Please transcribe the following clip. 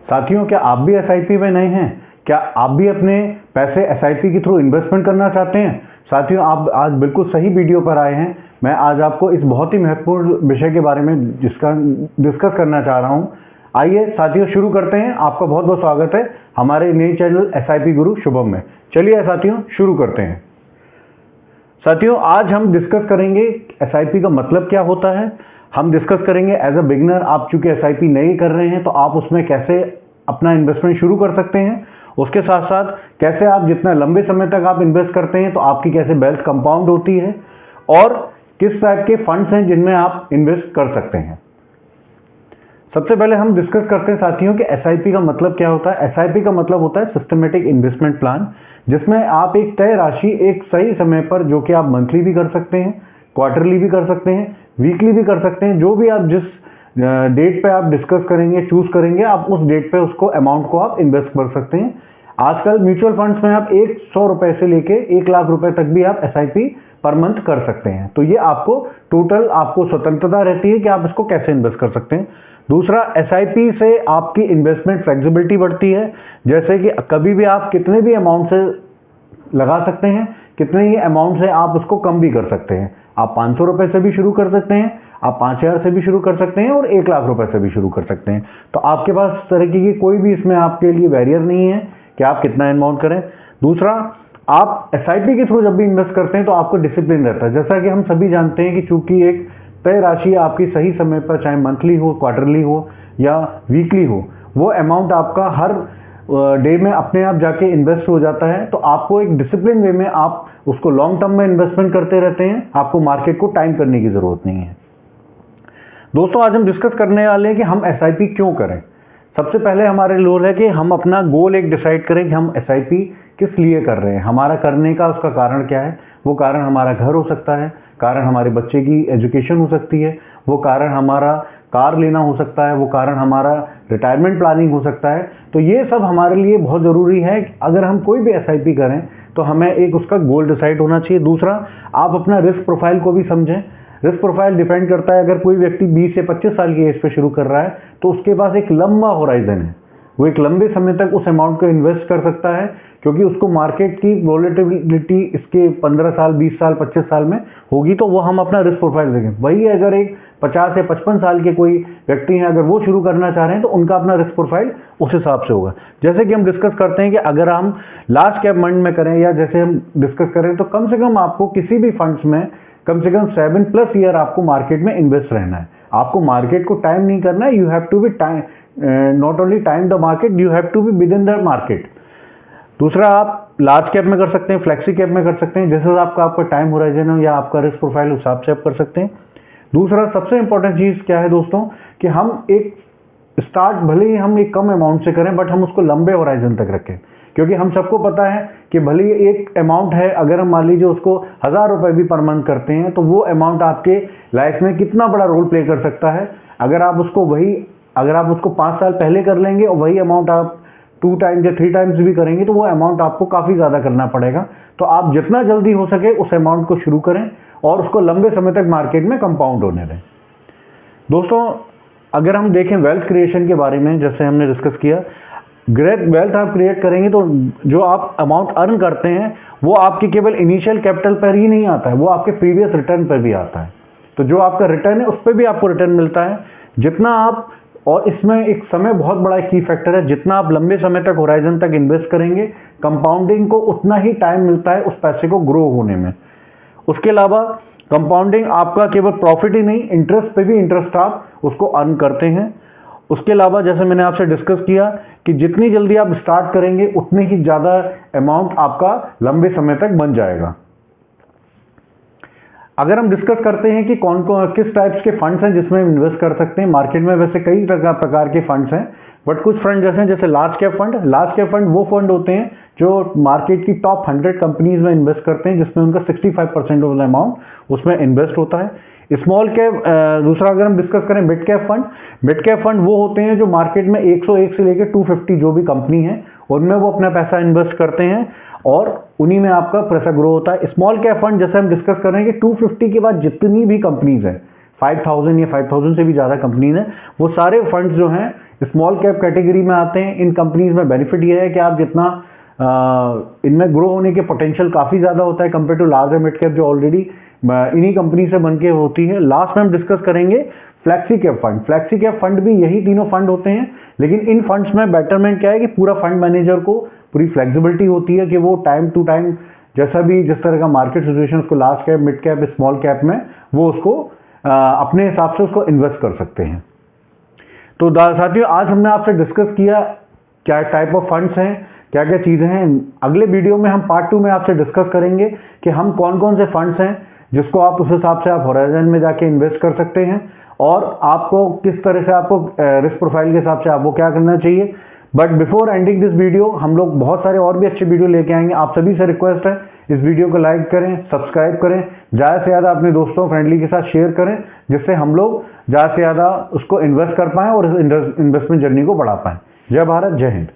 साथियों, क्या आप भी एसआईपी में नए हैं? क्या आप भी अपने पैसे एसआईपी के थ्रू इन्वेस्टमेंट करना चाहते हैं? साथियों, आप आज बिल्कुल सही वीडियो पर आए हैं। मैं आज आपको इस बहुत ही महत्वपूर्ण विषय के बारे में डिस्कस करना चाह रहा हूं। आइए साथियों, शुरू करते हैं। आपका बहुत बहुत स्वागत है हमारे नए चैनल एसआईपी गुरु शुभम में। चलिए साथियों, शुरू करते हैं। साथियों, आज हम डिस्कस करेंगे एसआईपी का मतलब क्या होता है। हम डिस्कस करेंगे एज अ बिगिनर, आप चूंकि एसआईपी नहीं कर रहे हैं तो आप उसमें कैसे अपना इन्वेस्टमेंट शुरू कर सकते हैं। उसके साथ साथ कैसे आप जितना लंबे समय तक आप इन्वेस्ट करते हैं तो आपकी कैसे वेल्थ कंपाउंड होती है, और किस टाइप के फंड्स हैं जिनमें आप इन्वेस्ट कर सकते हैं। सबसे पहले हम डिस्कस करते हैं साथियों कि एसआईपी का मतलब क्या होता है। एसआईपी का मतलब होता है सिस्टमेटिक इन्वेस्टमेंट प्लान, जिसमें आप एक तय राशि एक सही समय पर, जो कि आप मंथली भी कर सकते हैं, क्वार्टरली भी कर सकते हैं, वीकली भी कर सकते हैं, जो भी आप जिस डेट पे आप डिस्कस करेंगे, चूज करेंगे, आप उस डेट पे उसको अमाउंट को आप इन्वेस्ट कर सकते हैं। आजकल म्यूचुअल फंड्स में आप 100 रुपए से लेके 1 लाख रुपए तक भी आप एसआईपी पर मंथ कर सकते हैं। तो ये आपको टोटल आपको स्वतंत्रता रहती है कि आप इसको कैसे इन्वेस्ट कर सकते हैं। दूसरा, एसआईपी से आपकी इन्वेस्टमेंट फ्लेक्सिबिलिटी बढ़ती है, जैसे कि कभी भी आप कितने भी अमाउंट से लगा सकते हैं, कितने ही अमाउंट से आप उसको कम भी कर सकते हैं। आप 500 रुपए से भी शुरू कर सकते हैं, आप 5000 से भी शुरू कर सकते हैं, और 1 लाख रुपए से भी शुरू कर सकते हैं। तो आपके पास इस तरीके की कोई भी इसमें आपके लिए बैरियर नहीं है कि आप कितना अमाउंट करें। दूसरा, आप एसआईपी के थ्रू जब भी इन्वेस्ट करते हैं तो आपको डिसिप्लिन रहता है। जैसा कि हम सभी जानते हैं कि चूंकि एक तय राशि आपकी सही समय पर, चाहे मंथली हो, क्वार्टरली हो या वीकली हो, वो अमाउंट आपका हर डे में अपने आप जाके इन्वेस्ट हो जाता है। तो आपको एक डिसिप्लिन वे में आप उसको लॉन्ग टर्म में इन्वेस्टमेंट करते रहते हैं। आपको मार्केट को टाइम करने की जरूरत नहीं है। दोस्तों, आज हम डिस्कस करने वाले हैं कि हम एसआईपी क्यों करें। सबसे पहले हमारे रोल है कि हम अपना गोल एक डिसाइड करें कि हम एसआईपी किस लिए कर रहे हैं, हमारा करने का उसका कारण क्या है। वो कारण हमारा घर हो सकता है, कारण हमारे बच्चे की एजुकेशन हो सकती है, वो कारण हमारा कार लेना हो सकता है, वो कारण हमारा रिटायरमेंट प्लानिंग हो सकता है। तो ये सब हमारे लिए बहुत ज़रूरी है कि अगर हम कोई भी एसआईपी करें तो हमें एक उसका गोल डिसाइड होना चाहिए। दूसरा, आप अपना रिस्क प्रोफाइल को भी समझें। रिस्क प्रोफाइल डिपेंड करता है, अगर कोई व्यक्ति 20 से 25 साल की एज पे शुरू कर रहा है तो उसके पास एक लंबा होराइजन है, वो एक लंबे समय तक उस अमाउंट को इन्वेस्ट कर सकता है, क्योंकि उसको मार्केट की वोलेटिलिटी इसके 15 साल, 20 साल, 25 साल में होगी। तो वो हम अपना रिस्क प्रोफाइल देखें। वही अगर एक 50 से 55 साल के कोई व्यक्ति हैं, अगर वो शुरू करना चाह रहे हैं तो उनका अपना रिस्क प्रोफाइल उस हिसाब से होगा। जैसे कि हम डिस्कस करते हैं कि अगर हम लार्ज कैप फंड में करें, या जैसे हम डिस्कस करें, तो कम से कम आपको किसी भी फंड्स में कम से कम 7+ ईयर आपको मार्केट में इन्वेस्ट रहना है। आपको मार्केट को टाइम नहीं करना है। You have to be time, not only time the market, you have to be within the market. दूसरा, आप लार्ज कैप में कर सकते हैं, फ्लेक्सी कैप में कर सकते हैं, जैसे आपका टाइम होराइजन हो या आपका रिस्क प्रोफाइल हिसाब से आप कर सकते हैं। दूसरा, सबसे इंपॉर्टेंट चीज क्या है दोस्तों, कि हम एक स्टार्ट भले ही हम एक कम अमाउंट से करें, बट हम उसको लंबे होराइजन तक रखें। क्योंकि हम सबको पता है कि भले ही एक अमाउंट है, अगर हम मान लीजिए उसको 1000 रुपए भी पर मंथ करते हैं, तो वो अमाउंट आपके लाइफ में कितना बड़ा रोल प्ले कर सकता है। अगर आप उसको 5 साल पहले कर लेंगे और वही अमाउंट आप 2 टाइम्स या 3 टाइम्स भी करेंगे, तो वो अमाउंट आपको काफी ज्यादा करना पड़ेगा। तो आप जितना जल्दी हो सके उस अमाउंट को शुरू करें और उसको लंबे समय तक मार्केट में कंपाउंड होने दें। दोस्तों, अगर हम देखें वेल्थ क्रिएशन के बारे में, जैसे हमने डिस्कस किया, ग्रेट वेल्थ आप क्रिएट करेंगे तो जो आप अमाउंट अर्न करते हैं वो आपके केवल इनिशियल कैपिटल पर ही नहीं आता है, वो आपके प्रीवियस रिटर्न पर भी आता है। तो जो आपका रिटर्न है उस पर भी आपको रिटर्न मिलता है जितना आप, और इसमें एक समय बहुत बड़ा की फैक्टर है, जितना आप लंबे समय तक होराइजन तक इन्वेस्ट करेंगे, कंपाउंडिंग को उतना ही टाइम मिलता है उस पैसे को ग्रो होने में। उसके अलावा कंपाउंडिंग आपका केवल प्रॉफिट ही नहीं, इंटरेस्ट पे भी इंटरेस्ट आप उसको अर्न करते हैं। उसके अलावा जैसे मैंने आपसे डिस्कस किया कि जितनी जल्दी आप स्टार्ट करेंगे उतने ही ज्यादा अमाउंट आपका लंबे समय तक बन जाएगा। अगर हम डिस्कस करते हैं कि कौन कौन किस टाइप्स के फंड्स हैं जिसमें इन्वेस्ट कर सकते हैं, मार्केट में वैसे कई प्रकार के फंड्स हैं, बट कुछ फंड जैसे लार्ज कैप फंड वो फंड होते हैं जो मार्केट की टॉप 100 कंपनीज में इन्वेस्ट करते हैं, जिसमें उनका 65% ऑफ द अमाउंट उसमें इन्वेस्ट होता है। स्मॉल कैप, दूसरा अगर हम डिस्कस करें मिड कैप फंड वो होते हैं जो मार्केट में 101 से लेकर 250 जो भी कंपनी है उनमें वो अपना पैसा इन्वेस्ट करते हैं और उन्हीं में आपका पैसा ग्रो होता है। स्मॉल कैप फंड जैसे हम डिस्कस कर रहे हैं कि 250 के बाद जितनी भी कंपनीज है, 5000 या 5000 से भी ज़्यादा कंपनीज हैं। वो सारे फंड्स जो हैं स्मॉल कैप कैटेगरी में आते हैं। इन कंपनीज में बेनिफिट ये है कि आप जितना इनमें ग्रो होने के पोटेंशियल काफ़ी ज़्यादा होता है compare to large mid cap जो ऑलरेडी इन्हीं कंपनी से बन के होती है। लास्ट में हम डिस्कस करेंगे flexi cap fund. Flexi cap fund भी यही तीनों फंड होते हैं, लेकिन इन फंड्स में बेटरमेंट क्या है कि पूरा फंड मैनेजर को पूरी फ्लेक्सिबिलिटी होती है कि वो टाइम टू टाइम जैसा भी जिस तरह का मार्केट सिचुएशन उसको large cap, mid cap, small cap में वो उसको अपने हिसाब से उसको इन्वेस्ट कर सकते हैं। तो साथियों, आज हमने आपसे डिस्कस किया क्या टाइप ऑफ फंड्स हैं, क्या क्या चीज़ें हैं। अगले वीडियो में हम पार्ट 2 में आपसे डिस्कस करेंगे कि हम कौन कौन से फंड्स हैं जिसको आप उस हिसाब से आप होराइजन में जाके इन्वेस्ट कर सकते हैं और आपको किस तरह से आपको रिस्क प्रोफाइल के हिसाब से आपको क्या करना चाहिए। But before ending this video हम लोग बहुत सारे और भी अच्छे वीडियो लेके आएंगे। आप सभी से रिक्वेस्ट है इस वीडियो को लाइक करें, सब्सक्राइब करें, ज़्यादा से ज़्यादा अपने दोस्तों फ्रेंडली के साथ शेयर करें, जिससे हम लोग ज़्यादा से ज़्यादा उसको इन्वेस्ट कर पाएँ और इस इन्वेस्टमेंट जर्नी को बढ़ा पाएँ। जय भारत, जय हिंद।